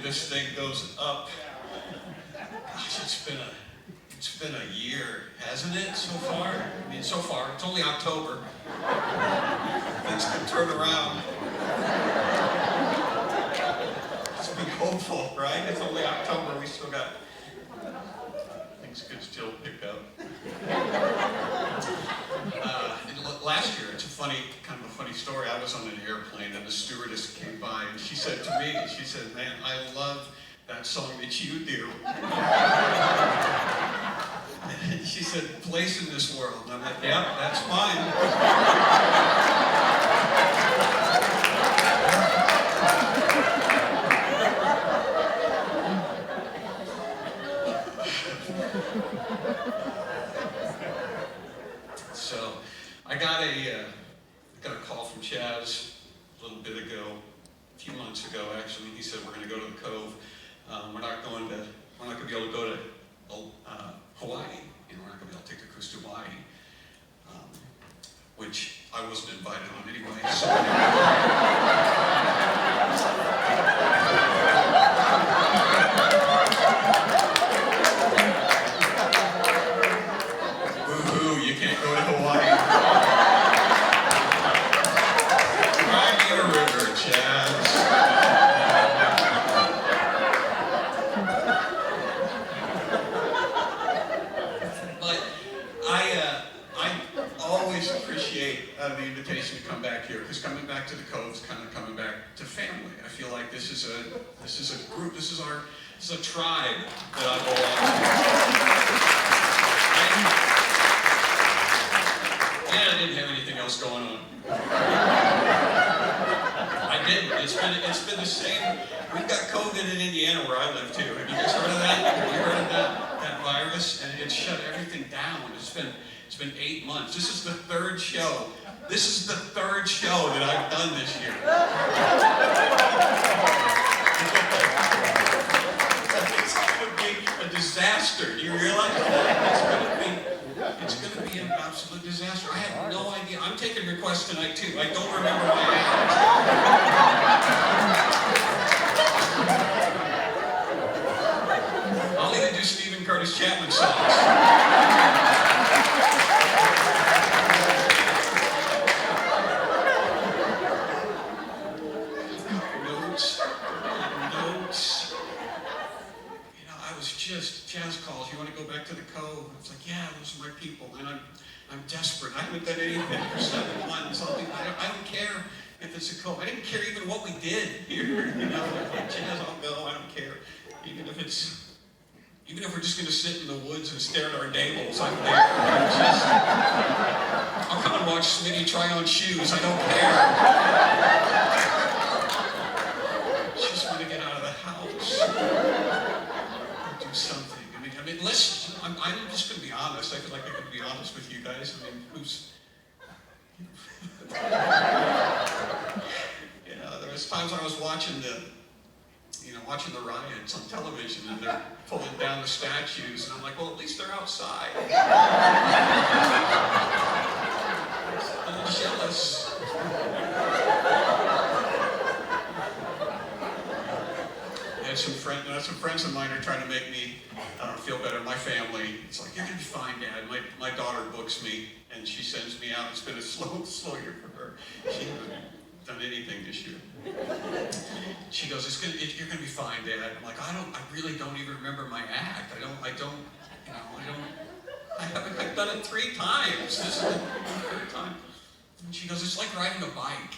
this thing goes up. Gosh, it's been a year, hasn't it, so far? I mean, so far, it's only October. Things can turn around. Let's be hopeful, right? It's only October, we still got, things could still pick up. Last year, it's kind of a funny story. I was on an airplane and the stewardess came by and she said to me, she said, "Man, I love that song that you do." And she said, "Place in This World." And I'm like, "Yep, that's mine." So, I got a call from Chaz a little bit ago, a few months ago actually. He said, "We're going to go to the Cove. We're not going to be able to go to Hawaii. You know, we're not going to be able to take the cruise to Hawaii," which I wasn't invited on anyway. So. Woohoo! You can't go to Hawaii. Cry me a river, Chaz. The invitation to come back here, because coming back to the Cove is kind of coming back to family. I feel like this is a group, this is a tribe that I belong to. And I didn't have anything else going on. I didn't. It's been the same. We've got COVID in Indiana where I live too. Have you guys heard of that? Have you heard of that virus? And it shut everything down. It's been 8 months. This is the third show. This is the third show that I've done this year. It's going to be a disaster. Do you realize that? It's going to be an absolute disaster. I have no idea. I'm taking requests tonight too. I don't remember my act. I'll even do Stephen Curtis Chapman songs. Chaz calls, "You want to go back to the Cove?" I was like, "Yeah, those are my people, and I'm desperate. I haven't done anything for 7 months. I don't care if it's a Cove. I didn't care even what we did here. You know, like, Chaz, I'll go. I don't care. Even if we're just going to sit in the woods and stare at our neighbors, I'm there. I'll come and watch Smitty try on shoes. I don't care. Just want to get out of the house. Do something. I mean, I'm just going to be honest. I feel like I can be honest with you guys. I mean, you know, there was times I was watching the riots on television, and they're pulling down the statues, and I'm like, well, at least they're outside. I'm a little jealous. And some friends of mine are trying to make me feel better. My family, it's like, "You're going to be fine, Dad." My daughter books me, and she sends me out. It's been a slow year for her. She hasn't done anything this year. She goes, "You're going to be fine, Dad." I'm like, I really don't even remember my act. I've done it 3 times. This is the 3rd time. And she goes, "It's like riding a bike.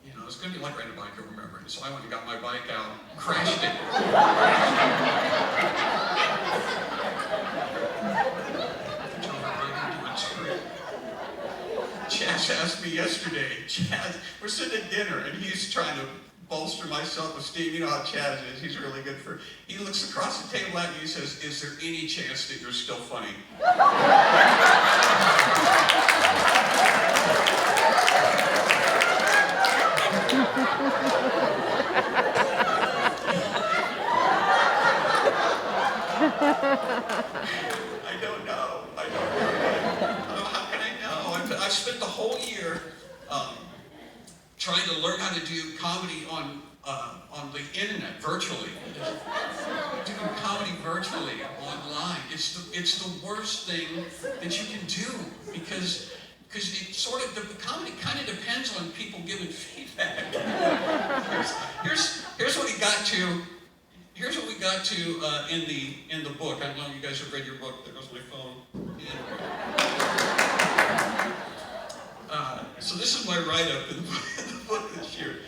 You know, it's going to be like riding a bike, you'll remember it." So I went and got my bike out, crashed it. Chaz asked me yesterday, we're sitting at dinner, and he's trying to bolster my self-esteem. You know how Chaz is. He's really good for... He looks across the table at me and he says, "Is there any chance that you're still funny?" I don't know. How can I know? I've spent the whole year trying to learn how to do comedy on the internet, virtually. Doing comedy virtually, online. It's the worst thing that you can do because it sort of, the comedy kind of depends on people giving feedback. Here's what he got to. Here's what we got to in the book. I don't know if you guys have read your book. There goes my phone. So this is my write-up in the book this year.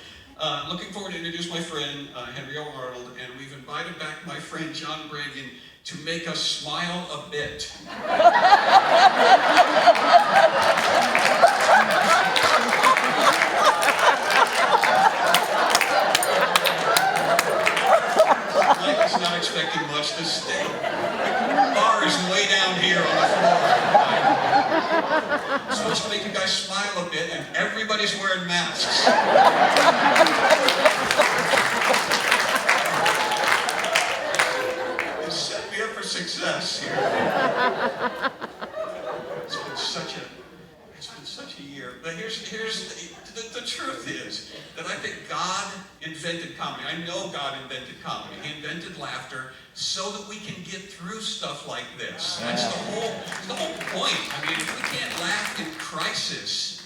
Looking forward to introduce my friend Henry O. Arnold, and we've invited back my friend John Branyon to make us smile a bit. Mike is not expecting much to stay. The bar is way down here on the floor. I'm supposed to make you guys smile a bit, and everybody's wearing masks. You set me up for success here. It's been such a year. But here's the truth is that I think God invented comedy. I know God invented comedy. He invented laughter so that we can get through stuff like this. That's the whole point. I mean, if we can't laugh in crisis,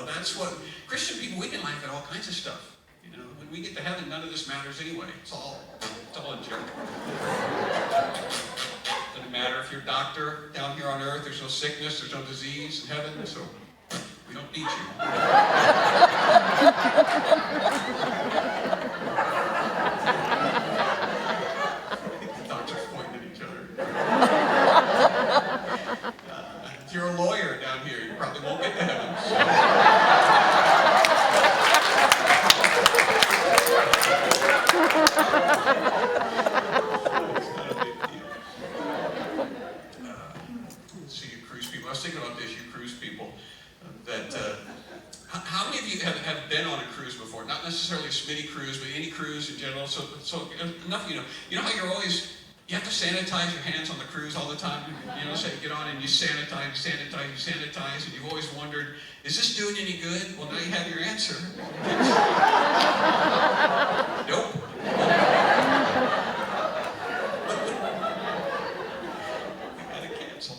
that's what Christian people, we can laugh at all kinds of stuff. When we get to heaven, none of this matters anyway. It's all a joke. Doesn't matter if you're a doctor down here on earth. There's no sickness. There's no disease in heaven. So we don't need you. The doctors pointing at each other. If you're a lawyer down here, you probably won't get to heaven. So. It's not a big deal. So you cruise people. I was thinking about this, you cruise people. How many of you have been on a cruise before? Not necessarily a Smitty cruise, but any cruise in general. So enough, you know how you have to sanitize your hands on the cruise all the time? So you get on and you sanitize, and you've always wondered, is this doing any good? Well, now you have your answer. Nope. We gotta cancel.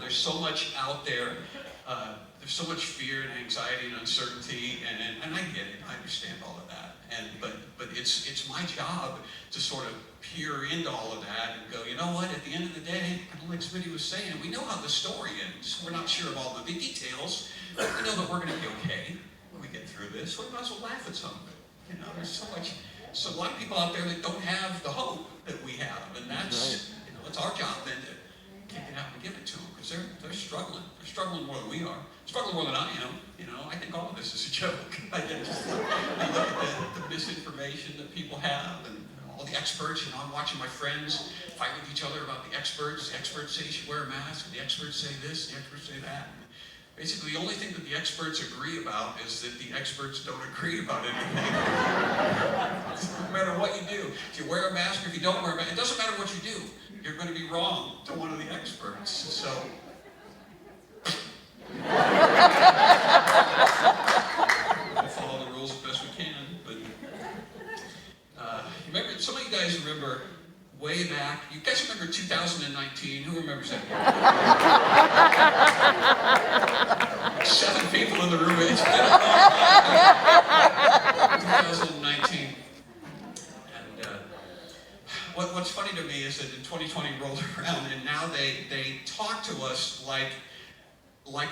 There's so much out there. There's so much fear and anxiety and uncertainty, and I get it. I understand all of that. But it's my job to sort of peer into all of that and go, you know what? At the end of the day, kind of like Smitty was saying, we know how the story ends. We're not sure of all the details, but we know that we're going to be okay when we get through this. So we might as well laugh at some of it. There's so a lot of people out there that don't have the hope that we have, and that's it's our job then to kick it out and give it to them because they're struggling. They're struggling more than we are. Struggling more than I am. I think all of this is a joke. I just look at the misinformation that people have and all the experts. I'm watching my friends fight with each other about the experts. The experts say you should wear a mask, and the experts say this, the experts say that. And basically, the only thing that the experts agree about is that the experts don't agree about anything. No matter what you do, if you wear a mask or if you don't wear a mask, it doesn't matter what you do. You're going to be wrong to one of the experts. So. We'll follow the rules as best we can, but remember, some of you guys remember way back, you guys remember 2019? Who remembers that? 7 people in the room. It's been a long time. 2019. And what's funny to me is that in 2020 rolled around, and now they talk to us like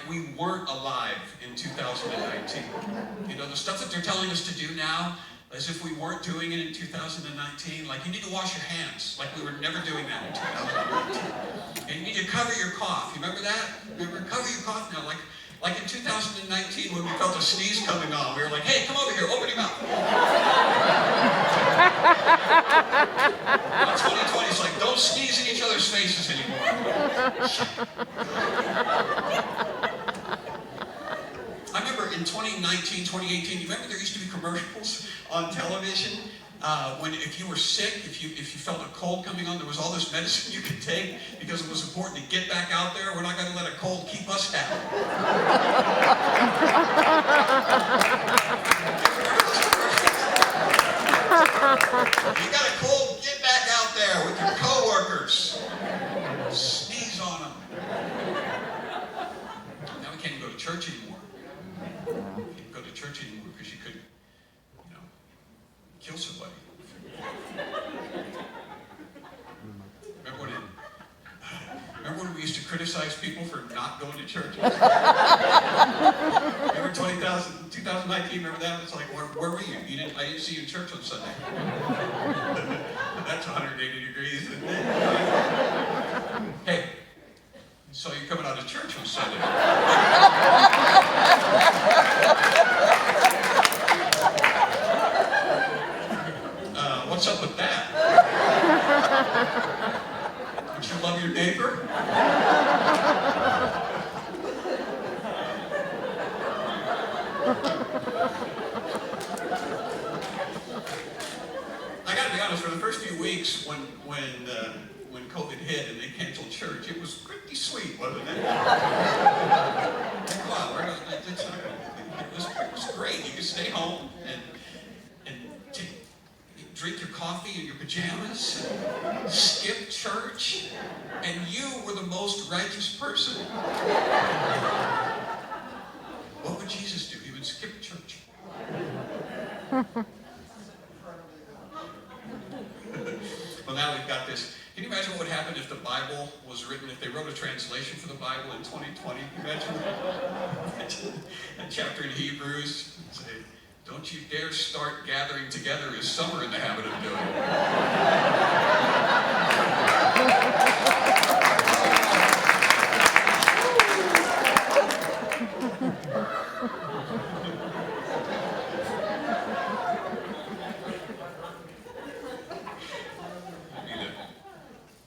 we weren't alive in 2019. The stuff that they're telling us to do now, as if we weren't doing it in 2019. Like, you need to wash your hands, like we were never doing that in 2019. And you need to cover your cough. You remember that? Remember, cover your cough now. Like in 2019 when we felt a sneeze coming on, we were like, hey, come over here, open your mouth. Now 2020 is like, don't sneeze in each other's faces anymore. I remember in 2019, 2018, you remember there used to be commercials on television when if you were sick, if you felt a cold coming on, there was all this medicine you could take because it was important to get back out there. We're not going to let a cold keep us down. You got a cold? Get back out there with your coworkers. Sneeze on them. Now we can't even go to church anymore. You can't go to church anymore because you could, kill somebody. Remember when we used to criticize people for not going to church? Remember 2019, remember that? It's like, where were you? I didn't see you in church on Sunday. That's 180 degrees, isn't it? Hey, so you're coming out of church on Sunday. What's up with that? Don't you love your neighbor? I got to be honest. For the first few weeks, when COVID hit and they canceled church, it was pretty sweet, wasn't it? Come on, it was great. You could stay home and drink your coffee in your pajamas, skip church, and you were the most righteous person. What would Jesus do? He would skip church. Well, now we've got this. Can you imagine what would happen if the Bible was written, if they wrote a translation for the Bible in 2020? Can you imagine that chapter in Hebrews? Say, don't you dare start gathering together as some are in the habit of doing.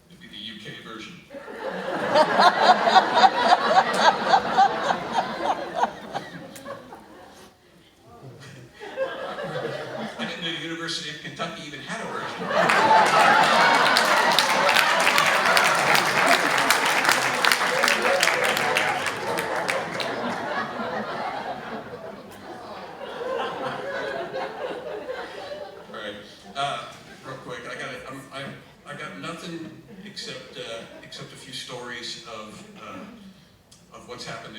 It'd be the UK version. The University of Kentucky even had a version. All right, real quick, I got nothing except a few stories of what's happened